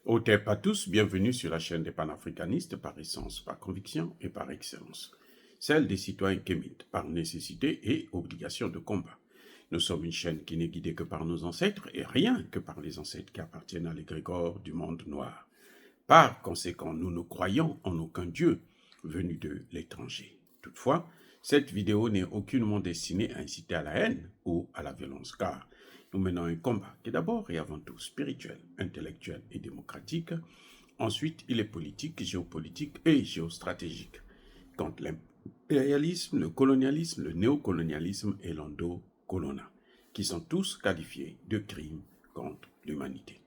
Otep à tous, bienvenue sur la chaîne des panafricanistes par essence, par conviction et par excellence. Celle des citoyens kémites, par nécessité et obligation de combat. Nous sommes une chaîne qui n'est guidée que par nos ancêtres et rien que par les ancêtres qui appartiennent à l'égrégore du monde noir. Par conséquent, nous ne croyons en aucun Dieu venu de l'étranger. Toutefois, cette vidéo n'est aucunement destinée à inciter à la haine ou à la violence, car nous menons un combat qui est d'abord et avant tout spirituel, intellectuel et démocratique. Ensuite, il est politique, géopolitique et géostratégique, contre l'impérialisme, le colonialisme, le néocolonialisme et l'endocolona, qui sont tous qualifiés de crimes contre l'humanité.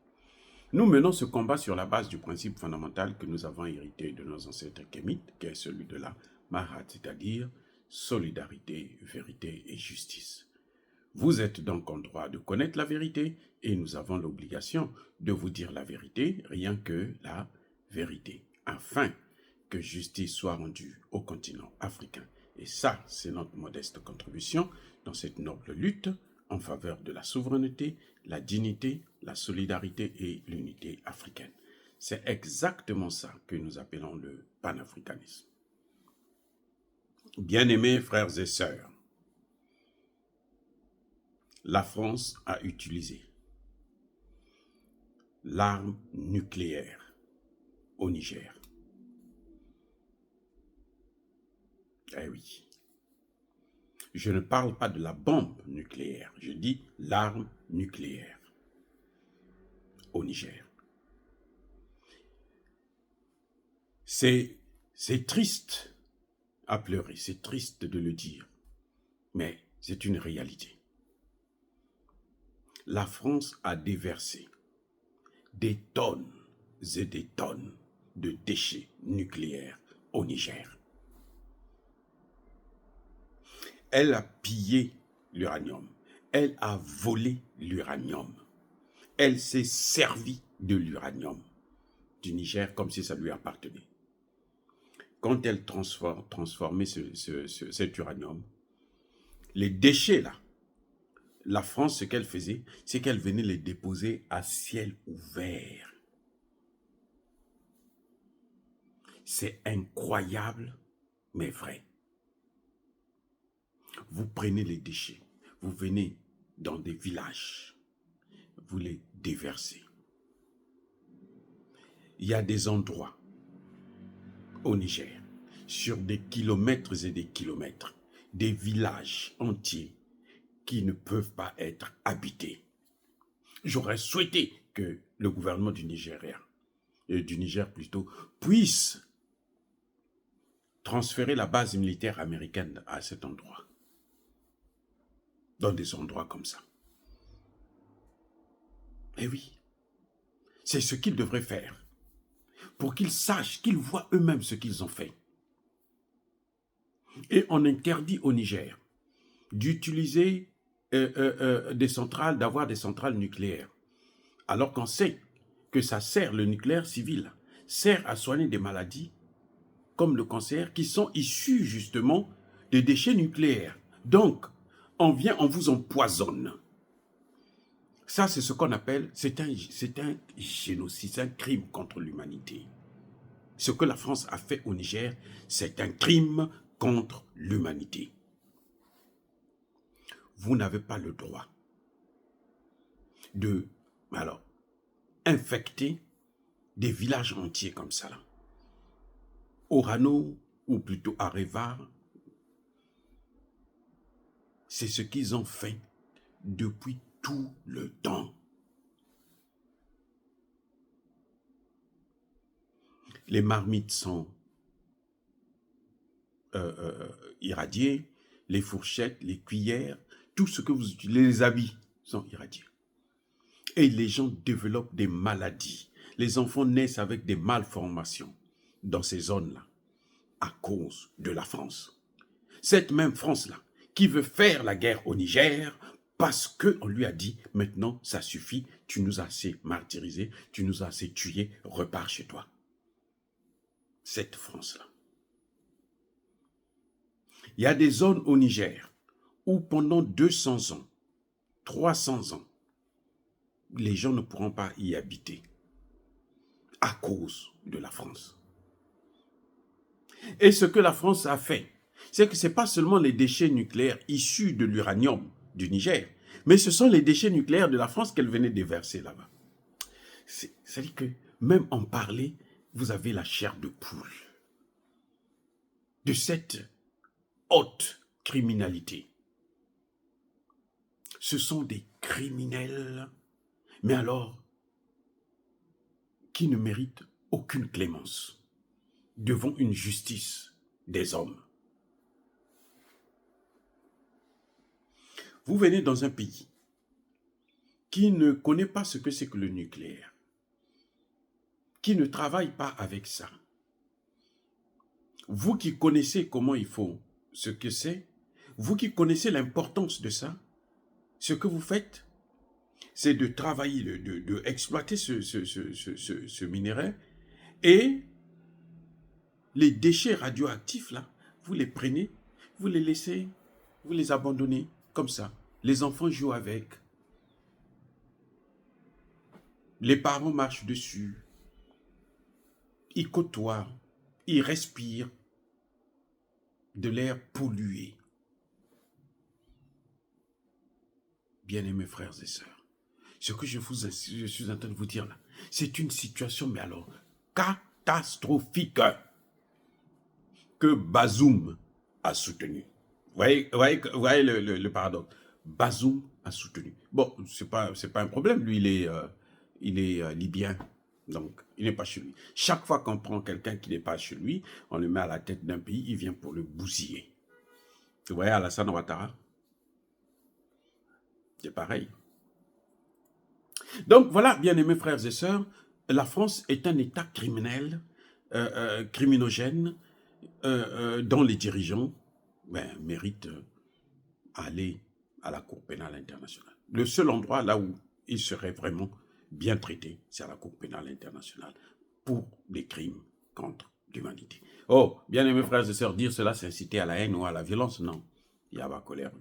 Nous menons ce combat sur la base du principe fondamental que nous avons hérité de nos ancêtres kémites, qui est celui de la Mahat, c'est-à-dire solidarité, vérité et justice. Vous êtes donc en droit de connaître la vérité et nous avons l'obligation de vous dire la vérité, rien que la vérité, afin que justice soit rendue au continent africain. Et ça, c'est notre modeste contribution dans cette noble lutte en faveur de la souveraineté, la dignité, la solidarité et l'unité africaine. C'est exactement ça que nous appelons le panafricanisme. Bien-aimés frères et sœurs, la France a utilisé l'arme nucléaire au Niger. Eh oui. Je ne parle pas de la bombe nucléaire, je dis l'arme nucléaire au Niger. C'est triste à pleurer, c'est triste de le dire, mais c'est une réalité. La France a déversé des tonnes et des tonnes de déchets nucléaires au Niger. Elle a pillé l'uranium, elle a volé l'uranium, elle s'est servie de l'uranium du Niger comme si ça lui appartenait. Quand elle transformait cet uranium, les déchets là, la France, ce qu'elle faisait, c'est qu'elle venait les déposer à ciel ouvert. C'est incroyable, mais vrai. Vous prenez les déchets, vous venez dans des villages, vous les déversez. Il y a des endroits au Niger, sur des kilomètres et des kilomètres, des villages entiers qui ne peuvent pas être habités. J'aurais souhaité que le gouvernement du Niger plutôt, puisse transférer la base militaire américaine à cet endroit, dans des endroits comme ça. Eh oui, c'est ce qu'ils devraient faire, pour qu'ils sachent, qu'ils voient eux-mêmes ce qu'ils ont fait. Et on interdit au Niger d'utiliser d'avoir des centrales nucléaires, alors qu'on sait que ça sert, le nucléaire civil, sert à soigner des maladies comme le cancer qui sont issus justement des déchets nucléaires. Donc, on vous empoisonne. Ça, c'est ce qu'on appelle, c'est un génocide, c'est un crime contre l'humanité. Ce que la France a fait au Niger, c'est un crime contre l'humanité. Vous n'avez pas le droit de, infecter des villages entiers comme ça. Là. Orano, ou plutôt Areva, c'est ce qu'ils ont fait depuis tout le temps. Les marmites sont irradiées, les fourchettes, les cuillères, tout ce que vous utilisez, les habits sont irradiés. Et les gens développent des maladies. Les enfants naissent avec des malformations dans ces zones-là, à cause de la France. Cette même France-là, qui veut faire la guerre au Niger, parce qu'on lui a dit, maintenant, ça suffit, tu nous as assez martyrisés, tu nous as assez tués, repars chez toi. Cette France-là. Il y a des zones au Niger où pendant 200 ans, 300 ans, les gens ne pourront pas y habiter. à cause de la France. Et ce que la France a fait, c'est que ce n'est pas seulement les déchets nucléaires issus de l'uranium du Niger, mais ce sont les déchets nucléaires de la France qu'elle venait déverser là-bas. C'est-à-dire que même en parler, vous avez la chair de poule de cette haute criminalité. Ce sont des criminels, mais alors, qui ne méritent aucune clémence devant une justice des hommes. Vous venez dans un pays qui ne connaît pas ce que c'est que le nucléaire, qui ne travaille pas avec ça. Vous qui connaissez comment il faut, ce que c'est, vous qui connaissez l'importance de ça, ce que vous faites, c'est de travailler, de exploiter ce minerai, et les déchets radioactifs, là, vous les prenez, vous les laissez, vous les abandonnez comme ça. Les enfants jouent avec. Les parents marchent dessus. Ils côtoient, ils respirent de l'air pollué. Bien-aimés frères et sœurs, ce que je suis en train de vous dire là, c'est une situation, mais alors, catastrophique, que Bazoum a soutenu. Vous voyez le paradoxe. Bazoum a soutenu. Bon, c'est pas un problème. Lui, il est libyen. Donc, il n'est pas chez lui. Chaque fois qu'on prend quelqu'un qui n'est pas chez lui, on le met à la tête d'un pays, il vient pour le bousiller. Vous voyez Alassane Ouattara? C'est pareil. Donc, voilà, bien-aimés frères et sœurs, la France est un État criminel, criminogène, dont les dirigeants méritent aller à la Cour pénale internationale. Le seul endroit là où ils seraient vraiment bien traités, c'est à la Cour pénale internationale pour des crimes contre l'humanité. Oh, bien aimés frères et sœurs, dire cela, c'est inciter à la haine ou à la violence? Non. Il y a ma colère,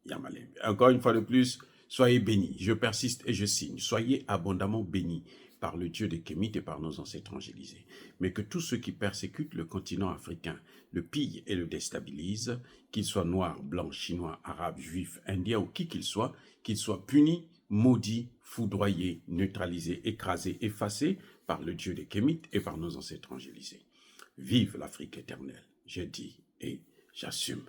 il y a ma lèvre. Encore une fois de plus, soyez bénis. Je persiste et je signe. Soyez abondamment bénis par le Dieu des Kémites et par nos ancêtres angélisés. Mais que tous ceux qui persécutent le continent africain le pillent et le déstabilisent, qu'ils soient noirs, blancs, chinois, arabes, juifs, indiens ou qui qu'ils soient punis, maudits, foudroyés, neutralisés, écrasés, effacés par le Dieu des Kémites et par nos ancêtres angélisés. Vive l'Afrique éternelle, je dis et j'assume.